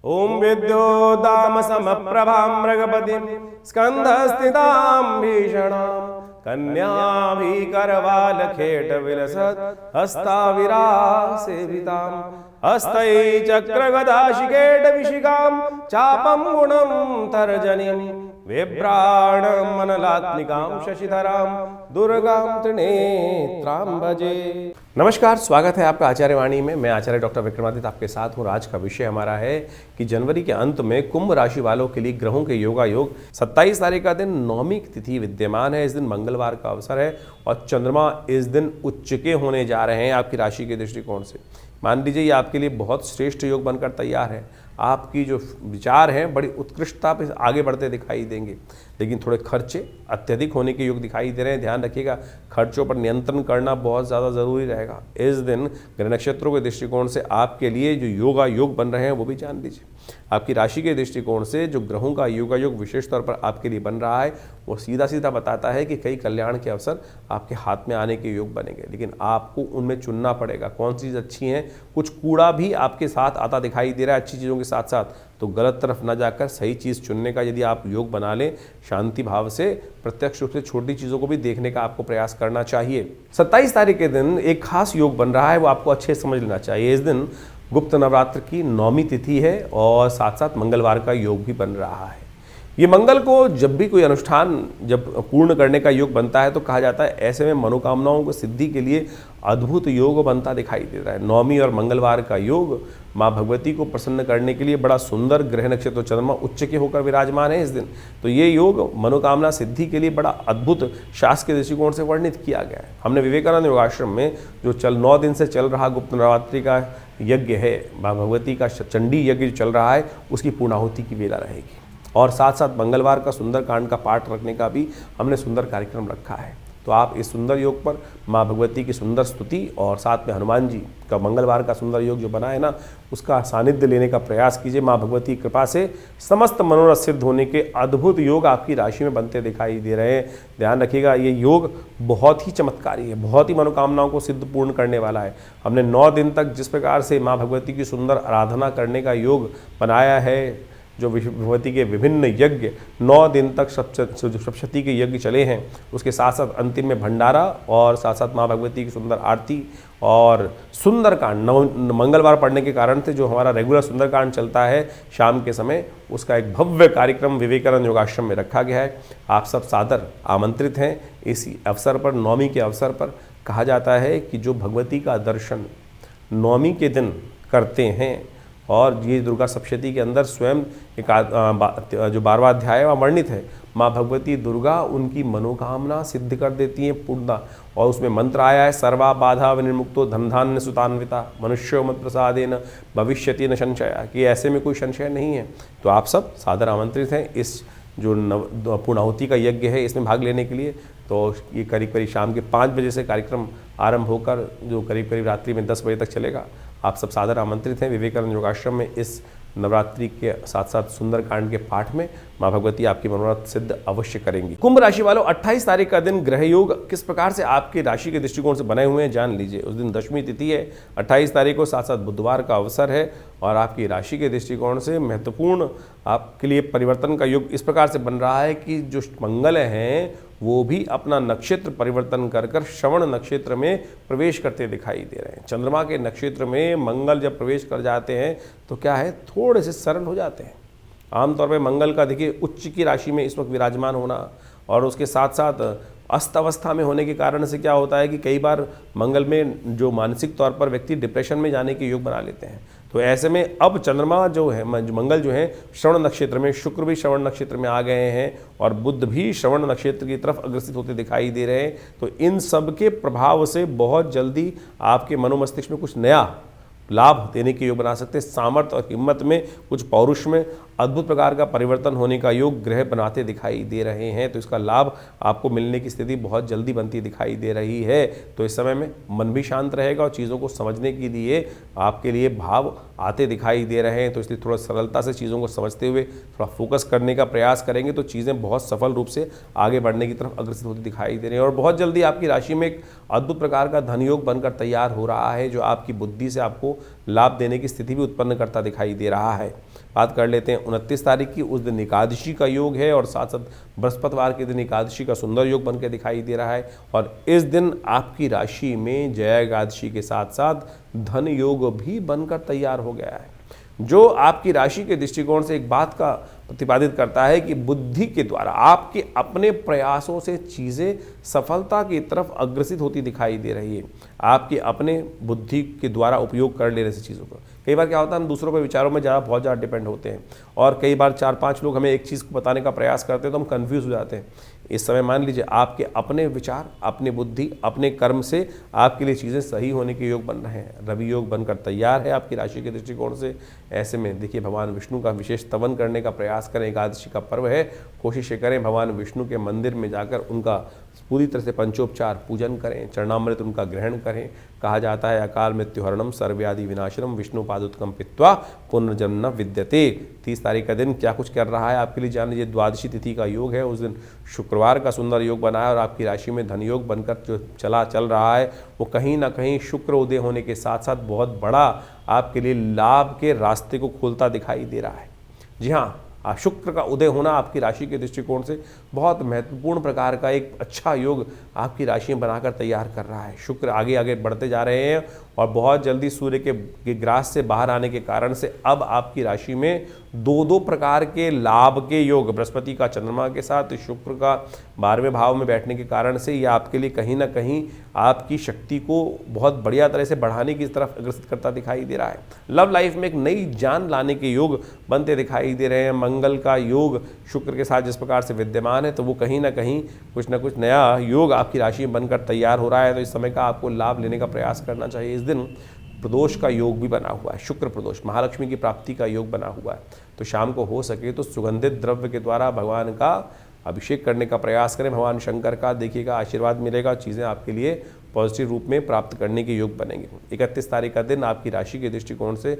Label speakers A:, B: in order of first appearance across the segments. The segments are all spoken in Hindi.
A: ओम विद्योदाम समप्रभां मृगपतिं स्कंधस्थितां भीषणां कन्याभिकरवालखेट विलसत् हस्ताविरासेविताम् हस्तै चक्रगदाशिकेट विशिखां चापं गुणं तर्जनीं बिभ्राणमनलात्मिकां शशिधरां दुर्गां त्रिनेत्रां भजे। नमस्कार, स्वागत है आपका आचार्यवाणी में। मैं आचार्य डॉक्टर विक्रमादित्य आपके साथ हूँ। आज का विषय हमारा है कि जनवरी के अंत में कुंभ राशि वालों के लिए ग्रहों के योगायोग 27 तारीख का दिन नौमी तिथि विद्यमान है। इस दिन मंगलवार का अवसर है और चंद्रमा इस दिन उच्च के होने जा रहे हैं आपकी राशि के दृष्टिकोण से। मान लीजिए ये आपके लिए बहुत श्रेष्ठ योग बनकर तैयार है। आपकी जो विचार हैं बड़ी उत्कृष्टता पे आगे बढ़ते दिखाई देंगे, लेकिन थोड़े खर्चे अत्यधिक होने के योग दिखाई दे रहे हैं। ध्यान रखिएगा, खर्चों पर नियंत्रण करना बहुत ज़्यादा ज़रूरी रहेगा। इस दिन ग्रह नक्षत्रों के दृष्टिकोण से आपके लिए जो योगा योग बन रहे हैं वो भी जान लीजिए। आपकी राशि के दृष्टिकोण से जो ग्रहों का योगा योग विशेष तौर पर आपके लिए बन रहा है वो सीधा सीधा बताता है कि कई कल्याण के अवसर आपके हाथ में आने के योग बनेंगे, लेकिन आपको उनमें चुनना पड़ेगा कौन सी चीज़ अच्छी हैं। कुछ कूड़ा भी आपके साथ आता दिखाई दे रहा है अच्छी चीज़ों के साथ साथ, तो गलत तरफ न जाकर सही चीज़ चुनने का यदि आप योग बना लें शांति भाव से, प्रत्यक्ष रूप से छोटी चीज़ों को भी देखने का आपको प्रयास करना चाहिए। 27 तारीख के दिन एक खास योग बन रहा है, वो आपको अच्छे समझ लेना चाहिए। इस दिन गुप्त नवरात्र की नौमी तिथि है और साथ साथ मंगलवार का योग भी बन रहा है। ये मंगल को जब भी कोई अनुष्ठान जब पूर्ण करने का योग बनता है तो कहा जाता है ऐसे में मनोकामनाओं को सिद्धि के लिए अद्भुत योग बनता दिखाई देता है। नौमी और मंगलवार का योग माँ भगवती को प्रसन्न करने के लिए बड़ा सुंदर, ग्रह नक्षत्र चंद्रमा उच्च के होकर विराजमान है इस दिन, तो ये योग मनोकामना सिद्धि के लिए बड़ा अद्भुत शास्त्र के दृष्टिकोण से वर्णित किया गया है। हमने विवेकानंद योगाश्रम में जो 9 दिन से चल रहा गुप्त नवरात्रि का यज्ञ है, माँ भगवती का चंडी यज्ञ जो चल रहा है उसकी पूर्णाहुति की वेला रहेगी और साथ साथ मंगलवार का सुंदर कांड का पाठ रखने का भी हमने सुंदर कार्यक्रम रखा है। तो आप इस सुंदर योग पर माँ भगवती की सुंदर स्तुति और साथ में हनुमान जी का मंगलवार का सुंदर योग जो बना है ना, उसका सानिध्य लेने का प्रयास कीजिए। माँ भगवती की कृपा से समस्त मनोरथ सिद्ध होने के अद्भुत योग आपकी राशि में बनते दिखाई दे रहे हैं। ध्यान रखिएगा, ये योग बहुत ही चमत्कारी है, बहुत ही मनोकामनाओं को सिद्ध पूर्ण करने वाला है। हमने 9 दिन तक जिस प्रकार से माँ भगवती की सुंदर आराधना करने का योग बनाया है, जो भगवती के विभिन्न यज्ञ 9 दिन तक सप्तशती के यज्ञ चले हैं, उसके साथ साथ अंतिम में भंडारा और साथ साथ माँ भगवती की सुंदर आरती और सुंदरकांड मंगलवार पढ़ने के कारण से जो हमारा रेगुलर सुंदरकांड चलता है शाम के समय, उसका एक भव्य कार्यक्रम विवेकानंद योगाश्रम में रखा गया है। आप सब सादर आमंत्रित हैं। इसी अवसर पर, नौमी के अवसर पर कहा जाता है कि जो भगवती का दर्शन नौमी के दिन करते हैं, और ये दुर्गा सप्तशती के अंदर स्वयं जो 12वां अध्याय वहाँ वर्णित है, माँ भगवती दुर्गा उनकी मनोकामना सिद्ध कर देती हैं पूर्णता। और उसमें मंत्र आया है, सर्वा बाधा विनिर्मुक्तो धनधान्य सुतान्विता मनुष्यो मत प्रसादेन भविष्यति न संशय, कि ऐसे में कोई संशय नहीं है। तो आप सब सादर आमंत्रित हैं इस जो पूर्णाहुति का यज्ञ है इसमें भाग लेने के लिए। तो ये करीब करीब शाम के 5 बजे से कार्यक्रम आरंभ होकर जो करीब करीब रात्रि में 10 बजे तक चलेगा। आप सब सादर आमंत्रित हैं विवेकानंद योगाश्रम में इस नवरात्रि के साथ साथ सुंदरकांड के पाठ में। माँ भगवती आपकी मनोरथ सिद्ध अवश्य करेंगी। कुंभ राशि वालों, 28 तारीख का दिन ग्रह योग किस प्रकार से आपकी राशि के दृष्टिकोण से बने हुए हैं जान लीजिए। उस दिन दशमी तिथि है, 28 तारीख को, साथ साथ बुधवार का अवसर है और आपकी राशि के दृष्टिकोण से महत्वपूर्ण आपके लिए परिवर्तन का योग इस प्रकार से बन रहा है कि जो मंगल हैं वो भी अपना नक्षत्र परिवर्तन कर श्रवण नक्षत्र में प्रवेश करते दिखाई दे रहे हैं। चंद्रमा के नक्षत्र में मंगल जब प्रवेश कर जाते हैं तो क्या है, थोड़े से सरल हो जाते हैं। आमतौर पे मंगल का देखिए उच्च की राशि में इस वक्त विराजमान होना और उसके साथ साथ अस्त अवस्था में होने के कारण से क्या होता है कि कई बार मंगल में जो मानसिक तौर पर व्यक्ति डिप्रेशन में जाने के योग बना लेते हैं। तो ऐसे में अब चंद्रमा जो है, मंगल जो है श्रवण नक्षत्र में, शुक्र भी श्रवण नक्षत्र में आ गए हैं और बुध भी श्रवण नक्षत्र की तरफ अग्रसित होते दिखाई दे रहे हैं। तो इन सब के प्रभाव से बहुत जल्दी आपके मनोमस्तिष्क में कुछ नया लाभ देने के योग बना सकते हैं। सामर्थ्य और हिम्मत में, कुछ पौरुष में अद्भुत प्रकार का परिवर्तन होने का योग ग्रह बनाते दिखाई दे रहे हैं। तो इसका लाभ आपको मिलने की स्थिति बहुत जल्दी बनती दिखाई दे रही है। तो इस समय में मन भी शांत रहेगा और चीज़ों को समझने के लिए आपके लिए भाव आते दिखाई दे रहे हैं। तो इसलिए थोड़ा सरलता से चीज़ों को समझते हुए थोड़ा फोकस करने का प्रयास करेंगे तो चीज़ें बहुत सफल रूप से आगे बढ़ने की तरफ अग्रसर होती दिखाई दे रही हैं। और बहुत जल्दी आपकी राशि में एक अद्भुत प्रकार का धन योग बनकर तैयार हो रहा है, जो आपकी बुद्धि से आपको लाभ देने की स्थिति भी उत्पन्न करता दिखाई दे रहा है। बात कर लेते हैं 29 तारीख की। उस दिन एकादशी का योग है और साथ साथ बृहस्पतिवार के दिन एकादशी का सुंदर योग बनकर दिखाई दे रहा है। और इस दिन आपकी राशि में जया एकादशी के साथ साथ धन योग भी बनकर तैयार हो गया है, जो आपकी राशि के दृष्टिकोण से एक बात का प्रतिपादित करता है कि बुद्धि के द्वारा आपके अपने प्रयासों से चीज़ें सफलता की तरफ अग्रसित होती दिखाई दे रही है। आपके अपने बुद्धि के द्वारा उपयोग कर लेने से चीज़ों को, कई बार क्या होता है हम दूसरों के विचारों में बहुत ज़्यादा डिपेंड होते हैं और कई बार 4-5 लोग हमें एक चीज़ को बताने का प्रयास करते हैं तो हम कन्फ्यूज़ हो जाते हैं। इस समय मान लीजिए आपके अपने विचार, अपनी बुद्धि, अपने कर्म से आपके लिए चीज़ें सही होने के योग बन रहे हैं। रवि योग बनकर तैयार है आपकी राशि के दृष्टिकोण से। ऐसे में देखिए भगवान विष्णु का विशेष स्तवन करने का प्रयास करें। एकादशी का पर्व है, कोशिश करें भगवान विष्णु के मंदिर में जाकर उनका पूरी तरह से पंचोपचार पूजन करें, चरणामृत उनका ग्रहण करें। कहा जाता है अकाल मृत्युहरणम सर्वव्याधि विनाशनम विष्णु पादुत्कम पित्वा पुनर्जन्म न विद्यते। 30 तारीख का दिन क्या कुछ कर रहा है आपके लिए जान लीजिए। द्वादशी तिथि का योग है, उस दिन शुक्रवार का सुंदर योग बना है और आपकी राशि में धन योग बनकर जो चल रहा है वो कहीं ना कहीं शुक्र उदय होने के साथ साथ बहुत बड़ा आपके लिए लाभ के रास्ते को खोलता दिखाई दे रहा है। जी हाँ, शुक्र का उदय होना आपकी राशि के दृष्टिकोण से बहुत महत्वपूर्ण प्रकार का एक अच्छा योग आपकी राशि में बनाकर तैयार कर रहा है। शुक्र आगे आगे बढ़ते जा रहे हैं और बहुत जल्दी सूर्य के ग्रास से बाहर आने के कारण से अब आपकी राशि में 2 प्रकार के लाभ के योग, बृहस्पति का चंद्रमा के साथ शुक्र का 12वें भाव में बैठने के कारण से यह आपके लिए कहीं ना कहीं आपकी शक्ति को बहुत बढ़िया तरह से बढ़ाने की तरफ अग्रसर करता दिखाई दे रहा है। लव लाइफ में एक नई जान लाने के योग बनते दिखाई दे रहे हैं। मंगल का योग शुक्र के साथ जिस प्रकार से विद्यमान है तो वो कहीं ना कहीं कुछ ना कुछ नया योग आपकी राशि में बनकर तैयार हो रहा है। तो इस समय का आपको लाभ लेने का प्रयास करना चाहिए। इस दिन प्रदोष का योग भी बना हुआ है, शुक्र प्रदोष, महालक्ष्मी की प्राप्ति का योग बना हुआ है। तो शाम को हो सके तो सुगंधित द्रव्य के द्वारा भगवान का अभिषेक करने का प्रयास करें। भगवान शंकर का देखिएगा आशीर्वाद मिलेगा, चीज़ें आपके लिए पॉजिटिव रूप में प्राप्त करने के योग बनेंगे। 31 तारीख का दिन आपकी राशि के दृष्टिकोण से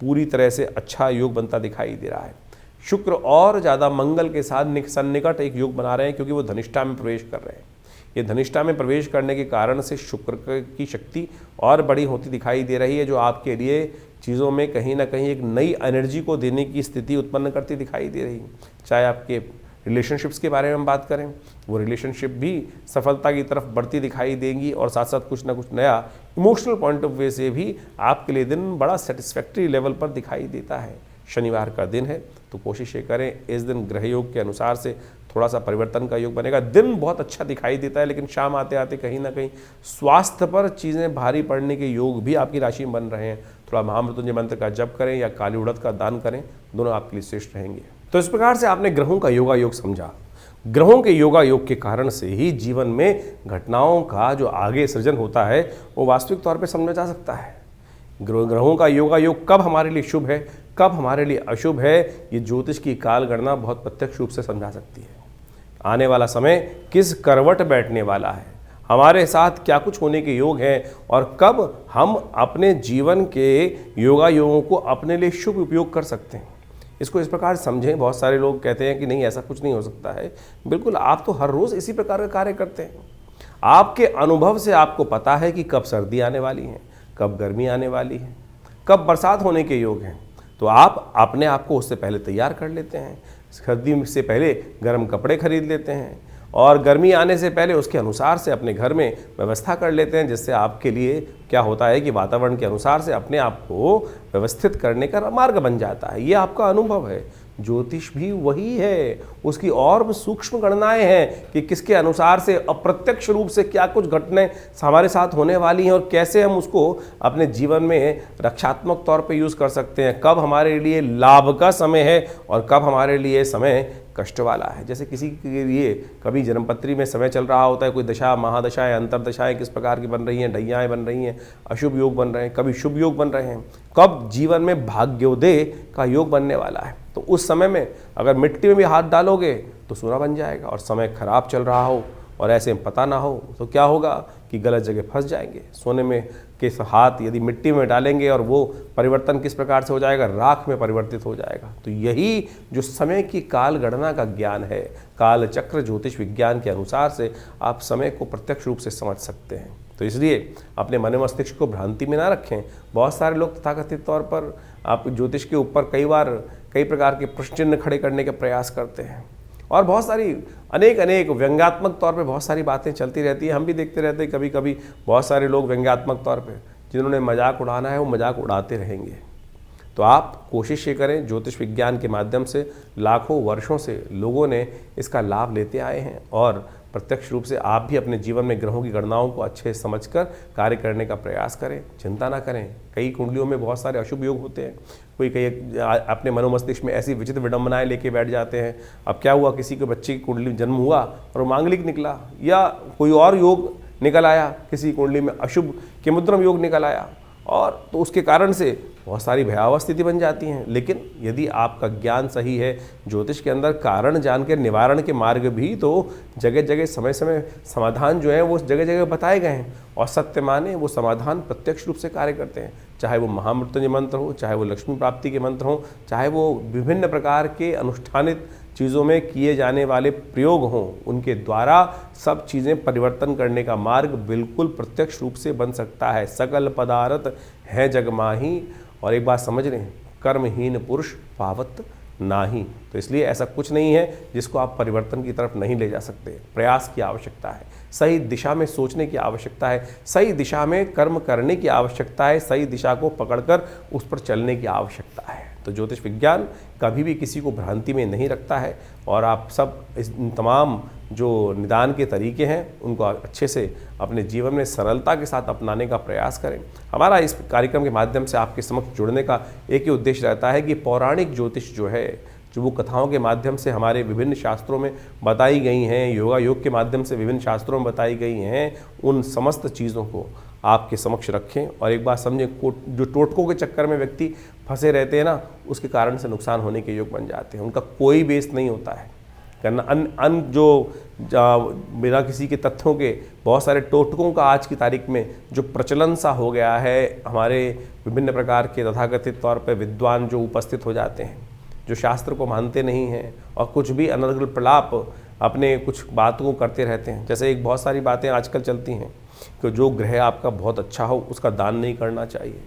A: पूरी तरह से अच्छा योग बनता दिखाई दे रहा है। शुक्र और ज़्यादा मंगल के साथ सन्निकट एक योग बना रहे हैं क्योंकि वो धनिष्ठा में प्रवेश कर रहे हैं। ये धनिष्ठा में प्रवेश करने के कारण से शुक्र की शक्ति और बड़ी होती दिखाई दे रही है, जो आपके लिए चीज़ों में कहीं ना कहीं एक नई एनर्जी को देने की स्थिति उत्पन्न करती दिखाई दे रही है। चाहे आपके रिलेशनशिप्स के बारे में हम बात करें, वो रिलेशनशिप भी सफलता की तरफ बढ़ती दिखाई देंगी और साथ साथ कुछ ना कुछ नया इमोशनल पॉइंट ऑफ व्यू से भी आपके लिए दिन बड़ा सेटिस्फैक्ट्री लेवल पर दिखाई देता है। शनिवार का दिन है तो कोशिश ये करें इस दिन ग्रह योग के अनुसार से थोड़ा सा परिवर्तन का योग बनेगा। दिन बहुत अच्छा दिखाई देता है लेकिन शाम आते आते कहीं ना कहीं स्वास्थ्य पर चीज़ें भारी पड़ने के योग भी आपकी राशि में बन रहे हैं। थोड़ा महामृत्युंजय मंत्र का जप करें या काली उड़द का दान करें, दोनों आपके लिए श्रेष्ठ रहेंगे। तो इस प्रकार से आपने ग्रहों का योगा योग समझा। ग्रहों के योगा योग के कारण से ही जीवन में घटनाओं का जो आगे सृजन होता है वो वास्तविक तौर पर समझा जा सकता है। ग्रहों का योगा योग कब हमारे लिए शुभ है, कब हमारे लिए अशुभ है, ये ज्योतिष की काल गणना बहुत प्रत्यक्ष रूप से समझा सकती है। आने वाला समय किस करवट बैठने वाला है, हमारे साथ क्या कुछ होने के योग हैं और कब हम अपने जीवन के योगा योगों को अपने लिए शुभ उपयोग कर सकते हैं, इसको इस प्रकार समझें। बहुत सारे लोग कहते हैं कि नहीं ऐसा कुछ नहीं हो सकता है। बिल्कुल, आप तो हर रोज़ इसी प्रकार का कार्य करते हैं। आपके अनुभव से आपको पता है कि कब सर्दी आने वाली है, कब गर्मी आने वाली है, कब बरसात होने के योग हैं। तो आप अपने आप को उससे पहले तैयार कर लेते हैं। सर्दी से पहले गर्म कपड़े खरीद लेते हैं और गर्मी आने से पहले उसके अनुसार से अपने घर में व्यवस्था कर लेते हैं, जिससे आपके लिए क्या होता है कि वातावरण के अनुसार से अपने आप को व्यवस्थित करने का मार्ग बन जाता है। ये आपका अनुभव है। ज्योतिष भी वही है, उसकी और सूक्ष्म गणनाएं हैं कि किसके अनुसार से अप्रत्यक्ष रूप से क्या कुछ घटनाएं हमारे साथ होने वाली हैं और कैसे हम उसको अपने जीवन में रक्षात्मक तौर पे यूज़ कर सकते हैं। कब हमारे लिए लाभ का समय है और कब हमारे लिए समय कष्ट वाला है। जैसे किसी के लिए कभी जन्मपत्री में समय चल रहा होता है, कोई दशा महादशाएं अंतरदशाएं किस प्रकार की बन रही हैं, ढैयाएँ बन रही हैं, अशुभ योग बन रहे हैं, कभी शुभ योग बन रहे हैं, कब जीवन में भाग्योदय का योग बनने वाला है। तो उस समय में अगर मिट्टी में भी हाथ डालोगे तो सोना बन जाएगा और समय खराब चल रहा हो और ऐसे में पता ना हो तो क्या होगा कि गलत जगह फंस जाएंगे। सोने में के हाथ यदि मिट्टी में डालेंगे और वो परिवर्तन किस प्रकार से हो जाएगा, राख में परिवर्तित हो जाएगा। तो यही जो समय की काल गणना का ज्ञान है, काल चक्र ज्योतिष विज्ञान के अनुसार से आप समय को प्रत्यक्ष रूप से समझ सकते हैं। तो इसलिए अपने मन मस्तिष्क को भ्रांति में ना रखें। बहुत सारे लोग तथाकथित तौर पर आप ज्योतिष के ऊपर कई बार कई प्रकार के प्रश्न चिन्ह खड़े करने का प्रयास करते हैं और बहुत सारी अनेक व्यंग्यात्मक तौर पे बहुत सारी बातें चलती रहती हैं। हम भी देखते रहते हैं कभी कभी बहुत सारे लोग व्यंग्यात्मक तौर पे जिन्होंने मजाक उड़ाना है वो मजाक उड़ाते रहेंगे। तो आप कोशिश ये करें, ज्योतिष विज्ञान के माध्यम से लाखों वर्षों से लोगों ने इसका लाभ लेते आए हैं और प्रत्यक्ष रूप से आप भी अपने जीवन में ग्रहों की गणनाओं को अच्छे से समझकर कार्य करने का प्रयास करें। चिंता ना करें, कई कुंडलियों में बहुत सारे अशुभ योग होते हैं। कोई कई अपने मनोमस्तिष्क में ऐसी विचित्र विडंबनाएं लेके बैठ जाते हैं। अब क्या हुआ, किसी के बच्चे की कुंडली जन्म हुआ और वो मांगलिक निकला, या कोई और योग निकल आया, किसी कुंडली में अशुभ केमुद्रम योग निकल आया, और तो उसके कारण से बहुत सारी भयावह स्थिति बन जाती हैं। लेकिन यदि आपका ज्ञान सही है, ज्योतिष के अंदर कारण जान के निवारण के मार्ग भी तो जगह जगह समय समय समाधान जो है वो जगह जगह बताए गए हैं, और सत्य माने वो समाधान प्रत्यक्ष रूप से कार्य करते हैं। चाहे वो महामृत्युंजय मंत्र हो, चाहे वो लक्ष्मी प्राप्ति के मंत्र हो, चाहे वो विभिन्न प्रकार के अनुष्ठानित चीज़ों में किए जाने वाले प्रयोग हों, उनके द्वारा सब चीज़ें परिवर्तन करने का मार्ग बिल्कुल प्रत्यक्ष रूप से बन सकता है। सकल पदार्थ है जग माही, और एक बात समझ लें, कर्महीन पुरुष पावत नाही। तो इसलिए ऐसा कुछ नहीं है जिसको आप परिवर्तन की तरफ नहीं ले जा सकते। प्रयास की आवश्यकता है, सही दिशा में सोचने की आवश्यकता है, सही दिशा में कर्म करने की आवश्यकता है, सही दिशा को पकड़कर उस पर चलने की आवश्यकता है। तो ज्योतिष विज्ञान कभी भी किसी को भ्रांति में नहीं रखता है, और आप सब इस तमाम जो निदान के तरीके हैं उनको अच्छे से अपने जीवन में सरलता के साथ अपनाने का प्रयास करें। हमारा इस कार्यक्रम के माध्यम से आपके समक्ष जुड़ने का एक ही उद्देश्य रहता है कि पौराणिक ज्योतिष जो है, जो वो कथाओं के माध्यम से हमारे विभिन्न शास्त्रों में बताई गई हैं, योगा योग के माध्यम से विभिन्न शास्त्रों में बताई गई हैं, उन समस्त चीज़ों को आपके समक्ष रखें। और एक बात समझें, जो टोटकों के चक्कर में व्यक्ति फंसे रहते हैं ना, उसके कारण से नुकसान होने के योग बन जाते हैं। उनका कोई बेस नहीं होता है करना जो बिना किसी के तथ्यों के बहुत सारे टोटकों का आज की तारीख में जो प्रचलन सा हो गया है। हमारे विभिन्न प्रकार के तथाकथित तौर पर विद्वान जो उपस्थित हो जाते हैं, जो शास्त्र को मानते नहीं हैं और कुछ भी अनर्गल प्रलाप अपने कुछ बातों को करते रहते हैं। जैसे एक बहुत सारी बातें आजकल चलती हैं कि जो ग्रह आपका बहुत अच्छा हो उसका दान नहीं करना चाहिए।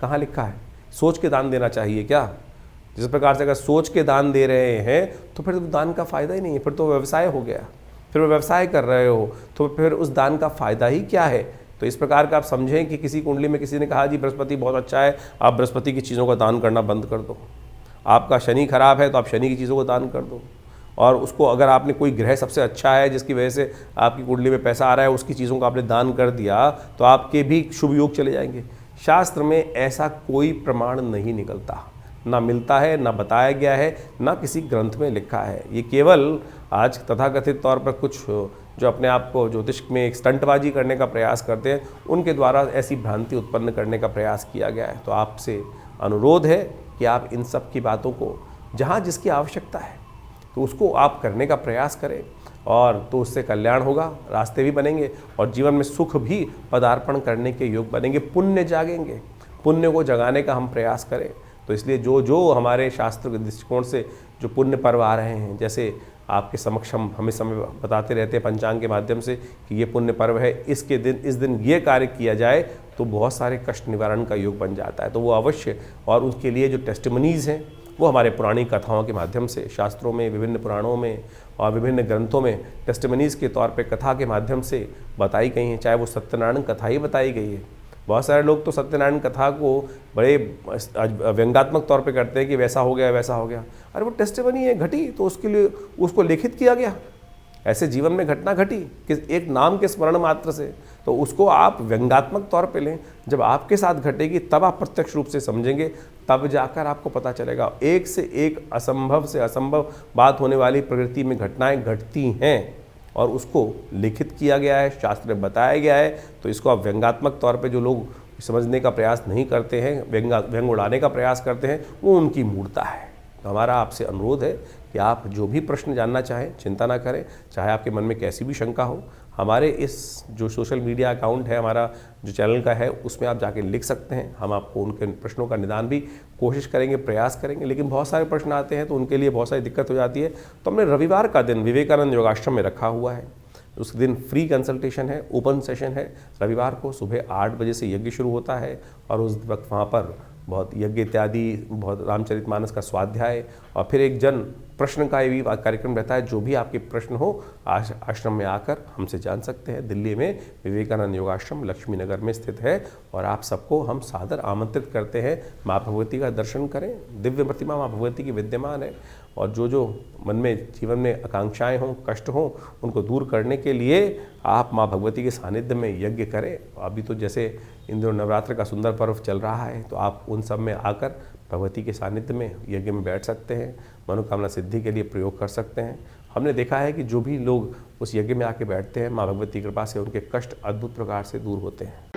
A: कहाँ लिखा है? सोच के दान देना चाहिए क्या? जिस प्रकार से अगर सोच के दान दे रहे हैं तो फिर दान का फ़ायदा ही नहीं है, फिर तो व्यवसाय हो गया। फिर वो व्यवसाय कर रहे हो तो फिर उस दान का फ़ायदा ही क्या है? तो इस प्रकार का आप समझें कि किसी कुंडली में किसी ने कहा जी बृहस्पति बहुत अच्छा है, आप बृहस्पति की चीज़ों का दान करना बंद कर दो। आपका शनि खराब है तो आप शनि की चीज़ों को दान कर दो। और उसको अगर आपने कोई ग्रह सबसे अच्छा है जिसकी वजह से आपकी कुंडली में पैसा आ रहा है, उसकी चीज़ों को आपने दान कर दिया तो आपके भी शुभ योग चले जाएंगे। शास्त्र में ऐसा कोई प्रमाण नहीं निकलता, ना मिलता है, ना बताया गया है, ना किसी ग्रंथ में लिखा है। ये केवल आज तथाकथित तौर पर कुछ जो अपने आप को ज्योतिष में एक स्टंटबाजी करने का प्रयास करते हैं, उनके द्वारा ऐसी भ्रांति उत्पन्न करने का प्रयास किया गया है। तो आपसे अनुरोध है कि आप इन सब की बातों को जहाँ जिसकी आवश्यकता है तो उसको आप करने का प्रयास करें, और तो उससे कल्याण होगा, रास्ते भी बनेंगे और जीवन में सुख भी पदार्पण करने के योग बनेंगे, पुण्य जागेंगे। पुण्य को जगाने का हम प्रयास करें। तो इसलिए जो जो हमारे शास्त्र के दृष्टिकोण से जो पुण्य पर्व आ रहे हैं, जैसे आपके समक्ष हम हमें समय बताते रहते हैं पंचांग के माध्यम से कि ये पुण्य पर्व है, इसके दिन इस दिन ये कार्य किया जाए तो बहुत सारे कष्ट निवारण का योग बन जाता है। तो वो अवश्य, और उसके लिए जो टेस्टिमनीज़ हैं वो हमारे पुरानी कथाओं के माध्यम से शास्त्रों में, विभिन्न पुराणों में और विभिन्न ग्रंथों में टेस्टिमनीज़ के तौर पे कथा के माध्यम से बताई गई हैं। चाहे वो सत्यनारायण कथा ही बताई गई है। बहुत सारे लोग तो सत्यनारायण कथा को बड़े व्यंग्यात्मक तौर पे करते हैं कि वैसा हो गया वैसा हो गया। अरे वो टेस्टिमनी है, घटी तो उसके लिए उसको लिखित किया गया। ऐसे जीवन में घटना घटी कि एक नाम के स्मरण मात्र से, तो उसको आप व्यंग्यात्मक तौर पे लें। जब आपके साथ घटेगी तब आप प्रत्यक्ष रूप से समझेंगे, तब जाकर आपको पता चलेगा। एक से एक असंभव से असंभव बात होने वाली प्रकृति में घटनाएं घटती हैं और उसको लिखित किया गया है, शास्त्र में बताया गया है। तो इसको आप व्यंग्यात्मक तौर पे जो लोग समझने का प्रयास नहीं करते हैं, व्यंग उड़ाने का प्रयास करते हैं, वो उनकी मूर्खता है। तो हमारा आपसे अनुरोध है कि आप जो भी प्रश्न जानना चाहें चिंता ना करें, चाहे आपके मन में कैसी भी शंका हो, हमारे इस जो सोशल मीडिया अकाउंट है हमारा जो चैनल का है उसमें आप जाके लिख सकते हैं। हम आपको उनके प्रश्नों का निदान भी कोशिश करेंगे, प्रयास करेंगे। लेकिन बहुत सारे प्रश्न आते हैं तो उनके लिए बहुत सारी दिक्कत हो जाती है। तो हमने रविवार का दिन विवेकानंद योगाश्रम में रखा हुआ है। उस दिन फ्री कंसल्टेशन है, ओपन सेशन है। रविवार को सुबह 8 बजे से यज्ञ शुरू होता है और उस वक्त वहाँ पर बहुत यज्ञ इत्यादि, बहुत रामचरितमानस का स्वाध्याय, और फिर एक जन प्रश्न का भी कार्यक्रम रहता है। जो भी आपके प्रश्न हो आश्रम में आकर हमसे जान सकते हैं। दिल्ली में विवेकानंद योगाश्रम लक्ष्मी नगर में स्थित है और आप सबको हम सादर आमंत्रित करते हैं। माँ भगवती का दर्शन करें, दिव्य प्रतिमा माँ भगवती की विद्यमान है, और जो जो मन में जीवन में आकांक्षाएं हों, कष्ट हों, उनको दूर करने के लिए आप माँ भगवती के सानिध्य में यज्ञ करें। अभी तो जैसे इन दिनों नवरात्र का सुंदर पर्व चल रहा है, तो आप उन सब में आकर भगवती के सानिध्य में यज्ञ में बैठ सकते हैं, मनोकामना सिद्धि के लिए प्रयोग कर सकते हैं। हमने देखा है कि जो भी लोग उस यज्ञ में आके बैठते हैं, माँ भगवती की कृपा से उनके कष्ट अद्भुत प्रकार से दूर होते हैं।